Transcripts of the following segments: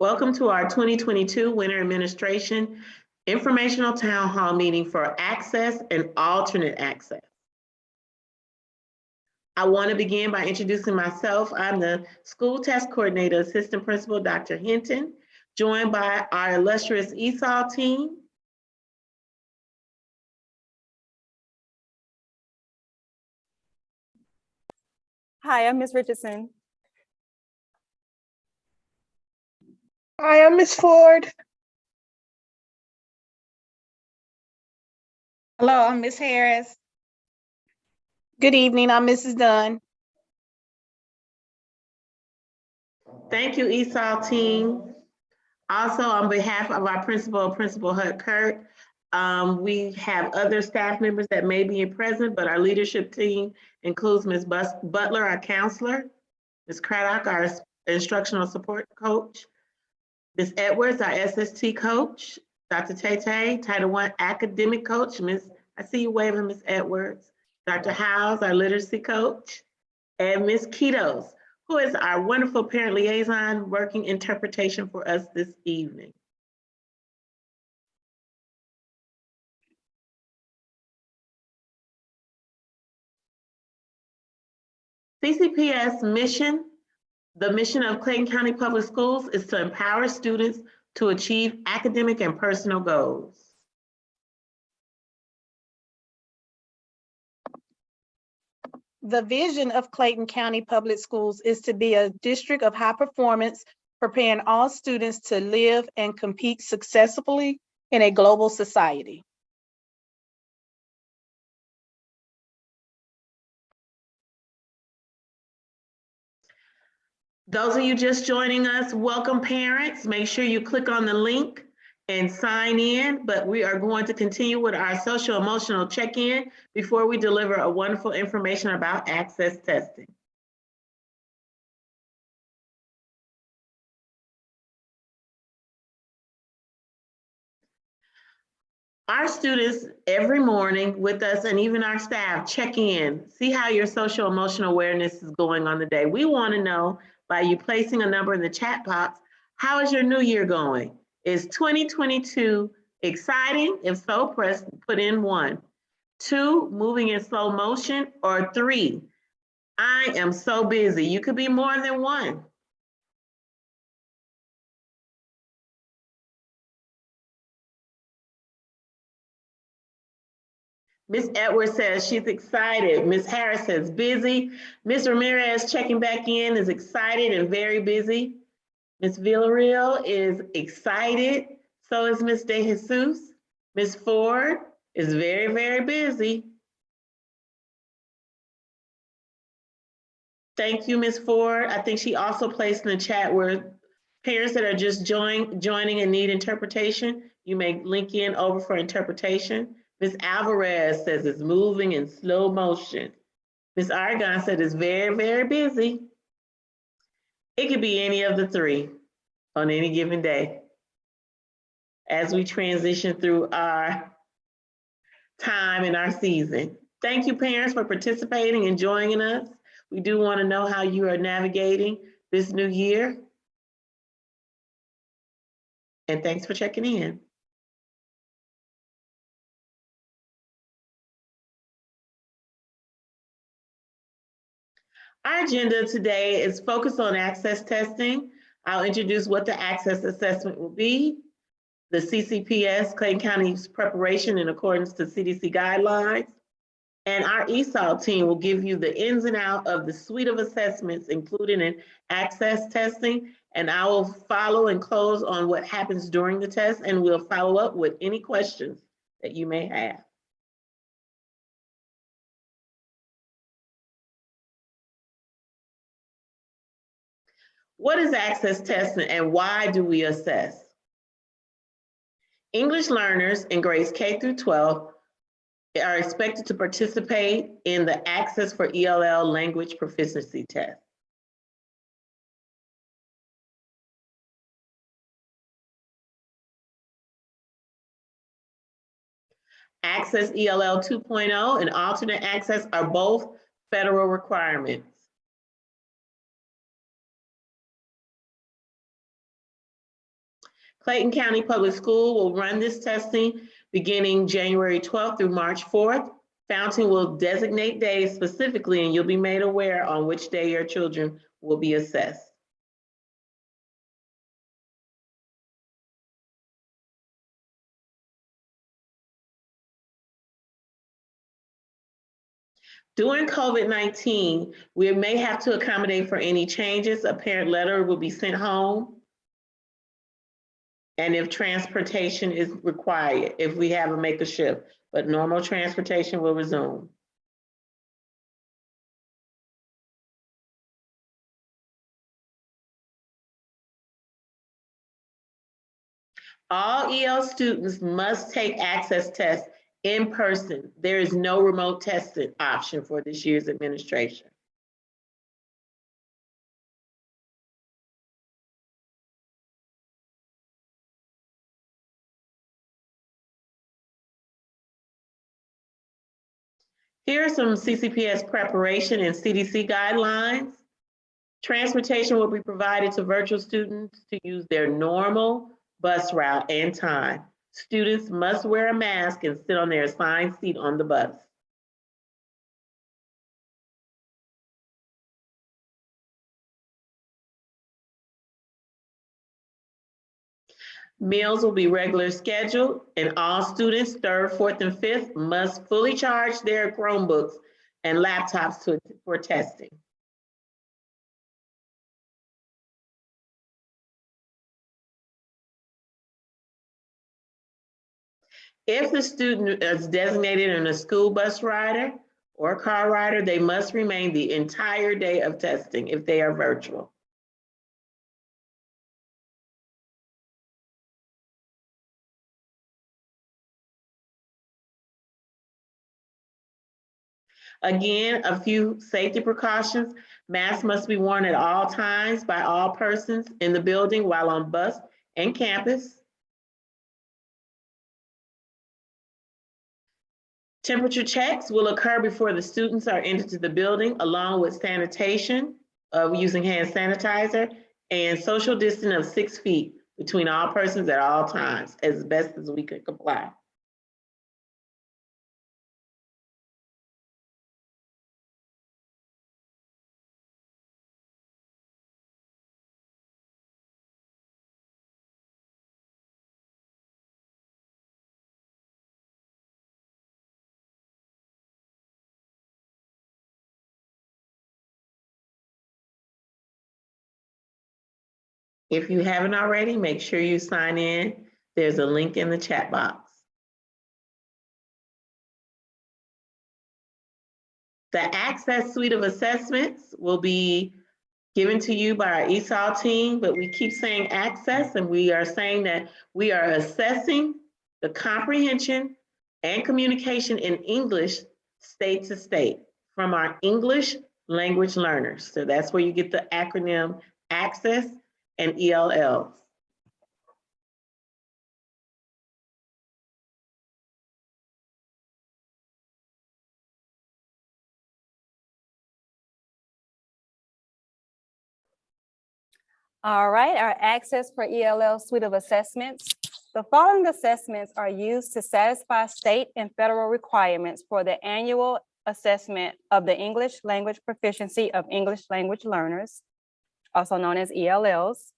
Welcome to our 2022 Winter Administration Informational Town Hall meeting for access and alternate access. I want to begin by introducing myself. I'm the School Test Coordinator, Assistant Principal Dr. Hinton, joined by our illustrious ESOL team. Hi, I'm Ms. Richardson. Hi, I'm Ms. Ford. Hello, I'm Ms. Harris. Good evening, I'm Mrs. Dunn. Thank you, ESOL team. Also, on behalf of our principal, Principal Kurt, we have other staff members that may be present, but our leadership team includes Ms. Butler, our counselor, Ms. Craddock, our instructional support coach, Ms. Edwards, our SST coach, Dr. Tay, Title I academic coach, I see you waving, Ms. Edwards, Dr. Howes, our literacy coach, and Ms. Kitos, who is our wonderful parent liaison working interpretation for us this evening. CCPS mission, the mission of Clayton County Public Schools is to empower students to achieve academic and personal goals. The vision of Clayton County Public Schools is to be a district of high performance, preparing all students to live and compete successfully in a global society. Those of you just joining us, welcome parents. Make sure you click on the link and sign in, but we are going to continue with our social emotional check-in before we deliver a wonderful information about access testing. Our students every morning with us and even our staff check in, see how your social emotional awareness is going on the day. We want to know by you placing a number in the chat box, how is your new year going? Is 2022 exciting? If so, put in 1. 2, moving in slow motion, or 3, I am so busy. You could be more than 1. Ms. Edwards says she's excited. Ms. Harris says busy. Ms. Ramirez checking back in is excited and very busy. Ms. Villarreal is excited. So is Ms. De Jesus. Ms. Ford is very, very busy. Thank you, Ms. Ford. I think she also placed in the chat where parents that are just joining and need interpretation, you may link in over for interpretation. Ms. Alvarez says it's moving in slow motion. Ms. Argon said it's very, very busy. It could be any of the 3 on any given day as we transition through our time in our season. Thank you, parents, for participating and joining us. We do want to know how you are navigating this new year. And thanks for checking in. Our agenda today is focused on access testing. I'll introduce what the access assessment will be, the CCPS, Clayton County's preparation in accordance to CDC guidelines, and our ESOL team will give you the ins and outs of the suite of assessments included in access testing, and I will follow and close on what happens during the test, and we'll follow up with any questions that you may have. What is access testing and why do we assess? English learners in grades K through 12 are expected to participate in the Access for ELL language proficiency test. Access ELL 2.0 and alternate access are both federal requirements. Clayton County Public School will run this testing beginning January 12th through March 4th. Fountain will designate days specifically, and you'll be made aware on which day your children will be assessed. During COVID-19, we may have to accommodate for any changes. A parent letter will be sent home. And if transportation is required, if we have to make a shift, but normal transportation will resume. All EL students must take access tests in person. There is no remote testing option for this year's administration. Here are some CCPS preparation and CDC guidelines. Transportation will be provided to virtual students to use their normal bus route and time. Students must wear a mask and sit on their assigned seat on the bus. Meals will be regular scheduled, and all students, 3rd, 4th, and 5th, must fully charge their Chromebooks and laptops for testing. If the student is designated in a school bus rider or car rider, they must remain the entire day of testing if they are virtual. Again, a few safety precautions. Masks must be worn at all times by all persons in the building while on bus and campus. Temperature checks will occur before the students are entered to the building, along with sanitation of using hand sanitizer and social distance of 6 feet between all persons at all times, as best as we could comply. If you haven't already, make sure you sign in. There's a link in the chat box. The Access suite of assessments will be given to you by our ESOL team, but we keep saying access, and we are saying that we are assessing the comprehension and communication in English state to state from our English language learners. So that's where you get the acronym ACCESS and ELLs. All right, our Access for ELL suite of assessments. The following assessments are used to satisfy state and federal requirements for the annual assessment of the English language proficiency of English language learners, also known as ELLs.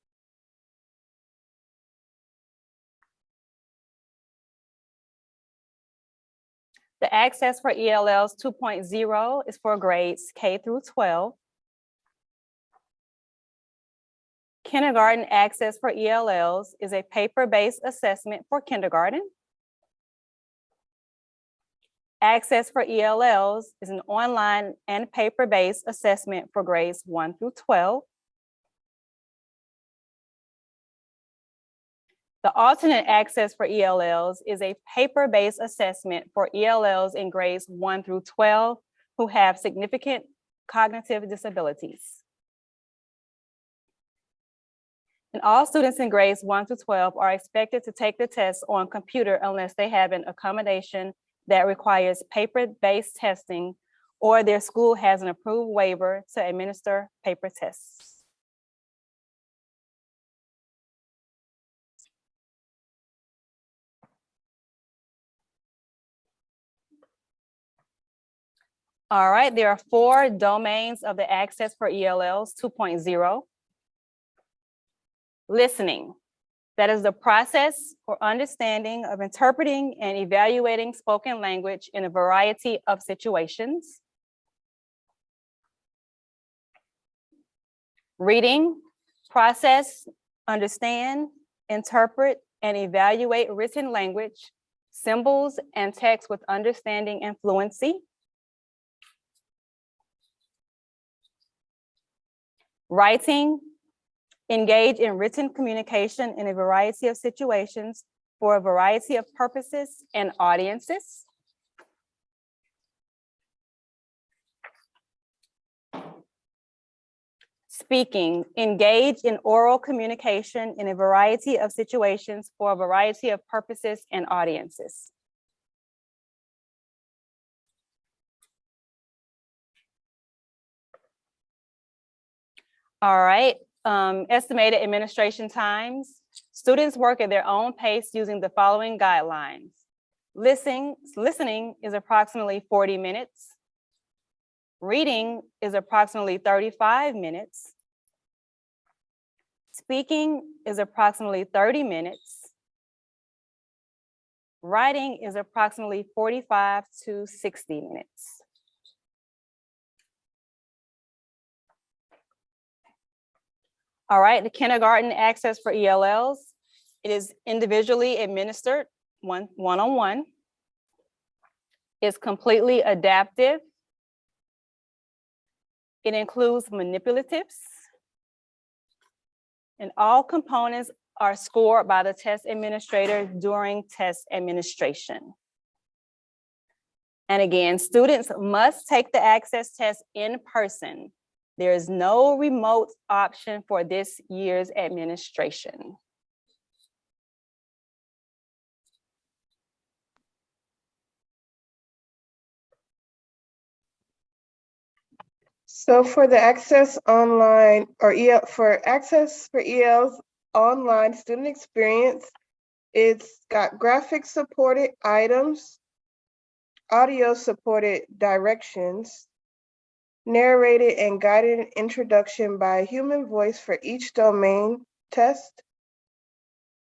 The Access for ELLs 2.0 is for grades K through 12. Kindergarten Access for ELLs is a paper-based assessment for kindergarten. Access for ELLs is an online and paper-based assessment for grades 1 through 12. The alternate Access for ELLs is a paper-based assessment for ELLs in grades 1 through 12 who have significant cognitive disabilities. And all students in grades 1 through 12 are expected to take the test on computer unless they have an accommodation that requires paper-based testing or their school has an approved waiver to administer paper tests. All right, there are 4 domains of the Access for ELLs 2.0. Listening. That is the process or understanding of interpreting and evaluating spoken language in a variety of situations. Reading, process, understand, interpret, and evaluate written language, symbols, and text with understanding and fluency. Writing, engage in written communication in a variety of situations for a variety of purposes and audiences. Speaking, engage in oral communication in a variety of situations for a variety of purposes and audiences. All right, estimated administration times. Students work at their own pace using the following guidelines. Listening is approximately 40 minutes. Reading is approximately 35 minutes. Speaking is approximately 30 minutes. Writing is approximately 45 to 60 minutes. All right, the kindergarten access for ELLs. It is individually administered one-on-one. It's completely adaptive. It includes manipulatives. And all components are scored by the test administrator during test administration. And again, students must take the access test in person. There is no remote option for this year's administration. So for the access online or for access for EL's online student experience, it's got graphic supported items, audio supported directions, narrated and guided introduction by a human voice for each domain test,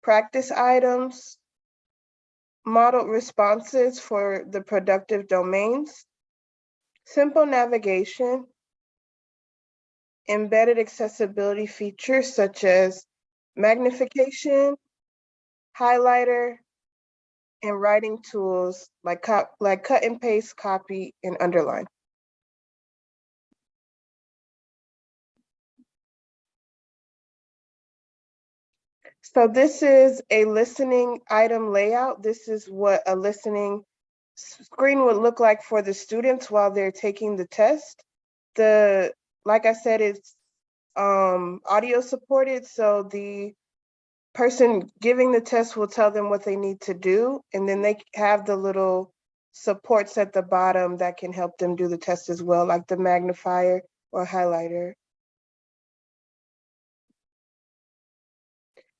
practice items, modeled responses for the productive domains, simple navigation, embedded accessibility features such as magnification, highlighter, and writing tools like cut and paste, copy, and underline. So this is a listening item layout. This is what a listening screen would look like for the students while they're taking the test. Like I said, it's audio supported, so the person giving the test will tell them what they need to do, and then they have the little supports at the bottom that can help them do the test as well, like the magnifier or highlighter.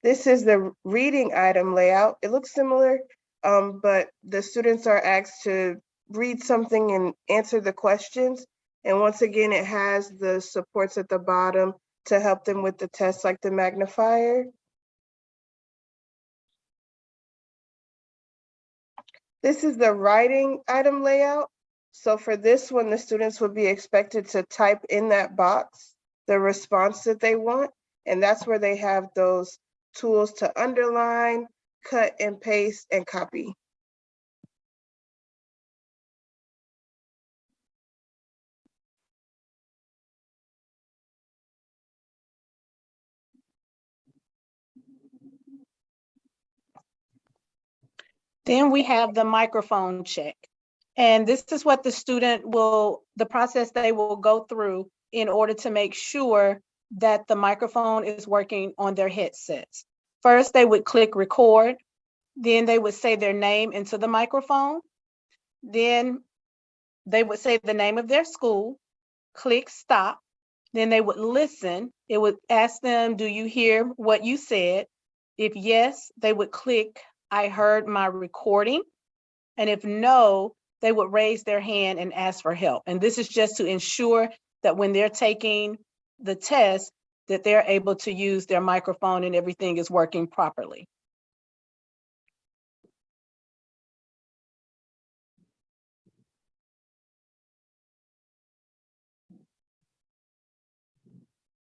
This is the reading item layout. It looks similar, but the students are asked to read something and answer the questions. And once again, it has the supports at the bottom to help them with the test, like the magnifier. This is the writing item layout. So for this one, the students would be expected to type in that box the response that they want. And that's where they have those tools to underline, cut and paste, and copy. Then we have the microphone check. And this is what the process they will go through in order to make sure that the microphone is working on their headsets. First, they would click record. Then they would say their name into the microphone. Then they would say the name of their school, click stop. Then they would listen. It would ask them, do you hear what you said? If yes, they would click, I heard my recording. And if no, they would raise their hand and ask for help. And this is just to ensure that when they're taking the test, that they're able to use their microphone and everything is working properly.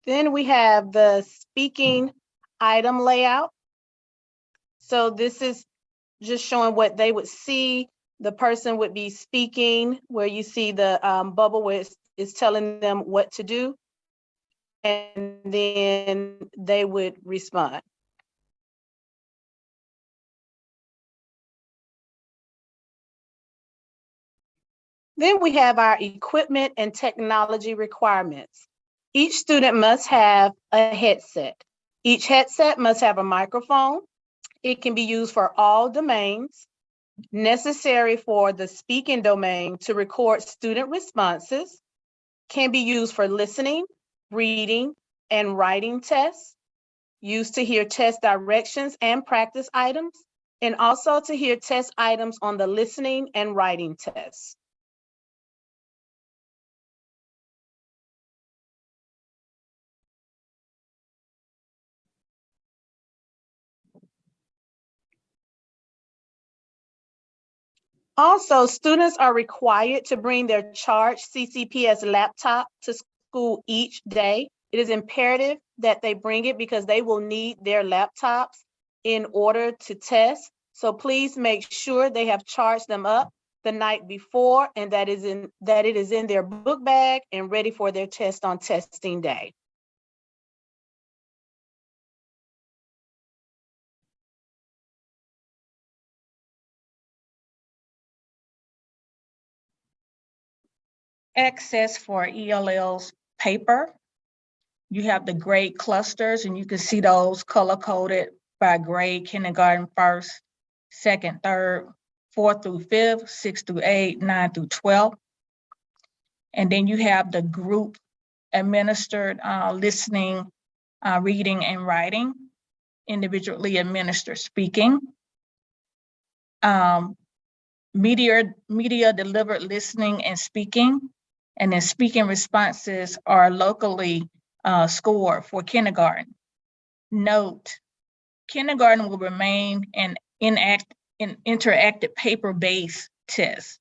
Then we have the speaking item layout. So this is just showing what they would see. The person would be speaking, where you see the bubble where it's telling them what to do, and then they would respond. Then we have our equipment and technology requirements. Each student must have a headset. Each headset must have a microphone. It can be used for all domains, necessary for the speaking domain to record student responses, can be used for listening, reading, and writing tests, used to hear test directions and practice items, and also to hear test items on the listening and writing tests. Also, students are required to bring their charged CCPS laptop to school each day. It is imperative that they bring it because they will need their laptops in order to test. So please make sure they have charged them up the night before and that it is in their book bag and ready for their test on testing day. Access for ELL's paper. You have the grade clusters, and you can see those color-coded by grade: kindergarten, first, second, third, 4th through 5th, 6th through 8th, 9th through 12th. And then you have the group administered listening, reading, and writing, individually administered speaking. Media delivered listening and speaking, and then speaking responses are locally scored for kindergarten. Note, kindergarten will remain an interactive paper-based test.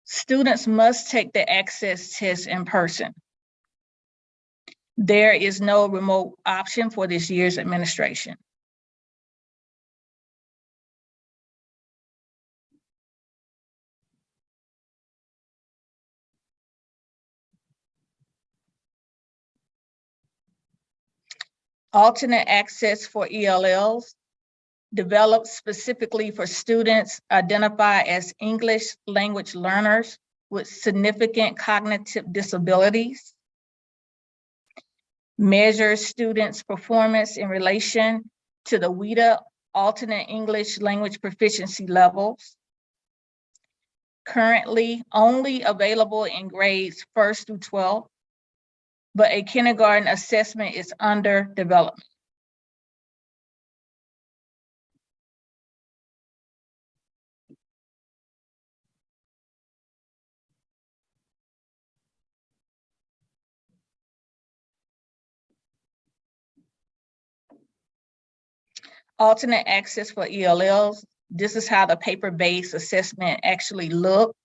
Students must take the access test in person. There is no remote option for this year's administration. Alternate access for ELLs, developed specifically for students identified as English language learners with significant cognitive disabilities. Measures students' performance in relation to the WIDA alternate English language proficiency levels. Currently only available in grades 1st through 12th, but a kindergarten assessment is under development. Alternate access for ELLs. This is how the paper-based assessment actually look.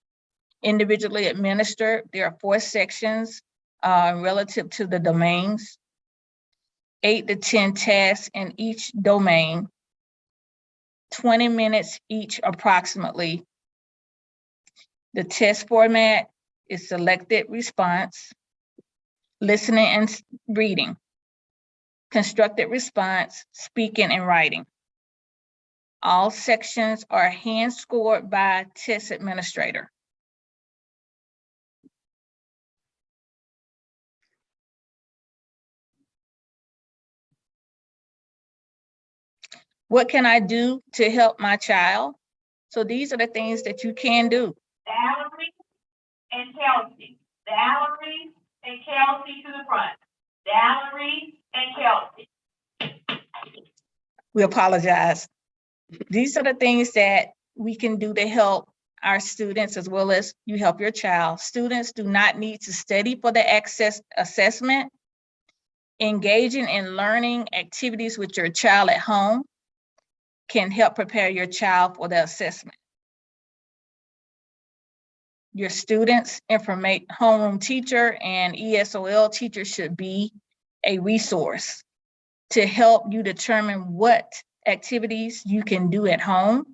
Individually administered, there are 4 sections relative to the domains, 8 to 10 tasks in each domain, 20 minutes each approximately. The test format is selected response, listening and reading, constructed response, speaking and writing. All sections are hand scored by test administrator. What can I do to help my child? So these are the things that you can do. Valerie and Kelsey. Valerie and Kelsey to the front. Valerie and Kelsey. We apologize. These are the things that we can do to help our students as well as you help your child. Students do not need to study for the access assessment. Engaging in learning activities with your child at home can help prepare your child for the assessment. Your students, homeroom teacher, and ESOL teacher should be a resource to help you determine what activities you can do at home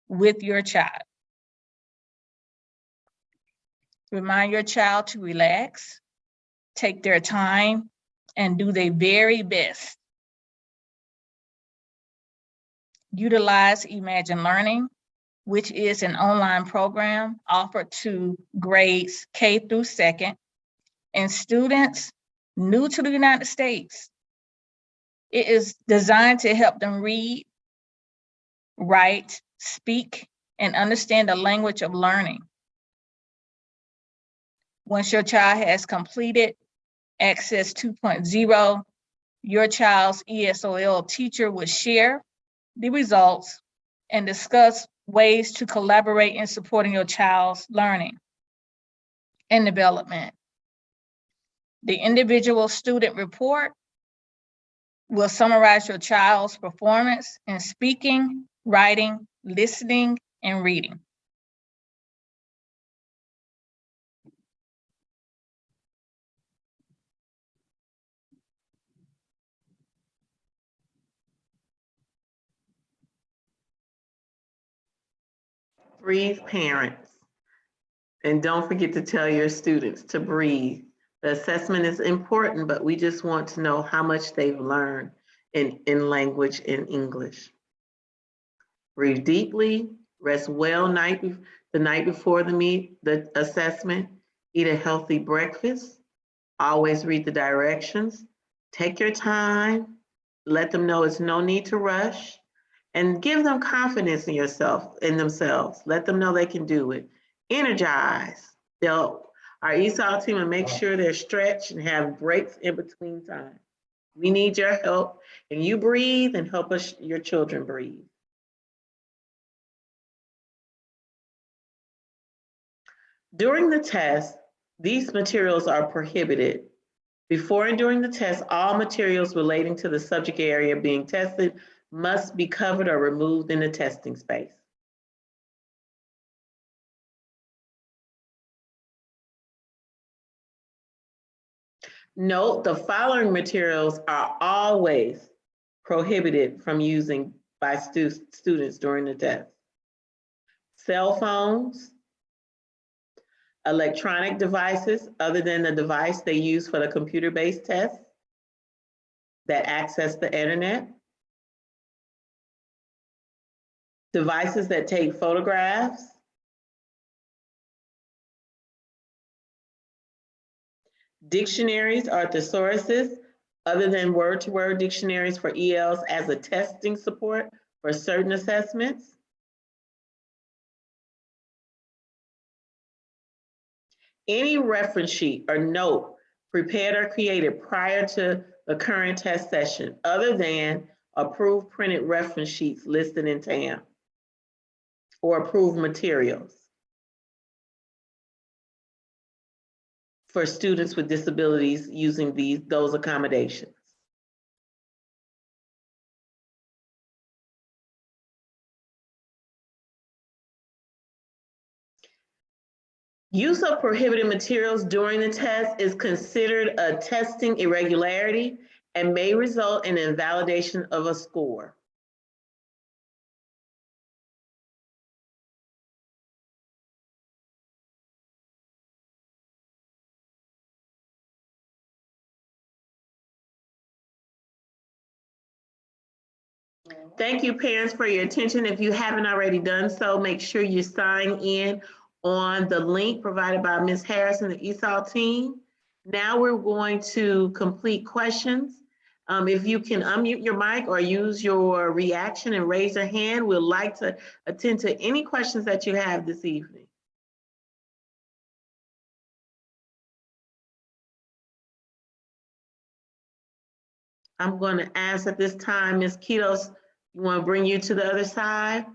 with your child. Remind your child to relax, take their time, and do their very best. Utilize Imagine Learning, which is an online program offered to grades K through 2nd, and students new to the United States. It is designed to help them read, write, speak, and understand the language of learning. Once your child has completed Access 2.0, your child's ESOL teacher will share the results and discuss ways to collaborate in supporting your child's learning and development. The individual student report will summarize your child's performance in speaking, writing, listening, and reading. Breathe, parents. And don't forget to tell your students to breathe. The assessment is important, but we just want to know how much they've learned in language in English. Breathe deeply, rest well the night before the assessment, eat a healthy breakfast, always read the directions, take your time, let them know it's no need to rush, and give them confidence in themselves. Let them know they can do it. Energize. Our ESOL team will make sure they're stretched and have breaks in between time. We need your help, and you breathe and help your children breathe. During the test, these materials are prohibited. Before and during the test, all materials relating to the subject area being tested must be covered or removed in the testing space. Note the following materials are always prohibited from using by students during the test. Cell phones, electronic devices other than the device they use for the computer-based test that access the internet, devices that take photographs, dictionaries or thesauruses other than word-to-word dictionaries for ELs as a testing support for certain assessments, any reference sheet or note prepared or created prior to the current test session other than approved printed reference sheets listed in TAM or approved materials for students with disabilities using those accommodations. Use of prohibited materials during the test is considered a testing irregularity and may result in invalidation of a score. Thank you, parents, for your attention. If you haven't already done so, make sure you sign in on the link provided by Ms. Harris and the ESOL team. Now we're going to complete questions. If you can unmute your mic or use your reaction and raise your hand, we'd like to attend to any questions that you have this evening. I'm going to ask at this time, Ms. Kitos, you want to bring you to the other side?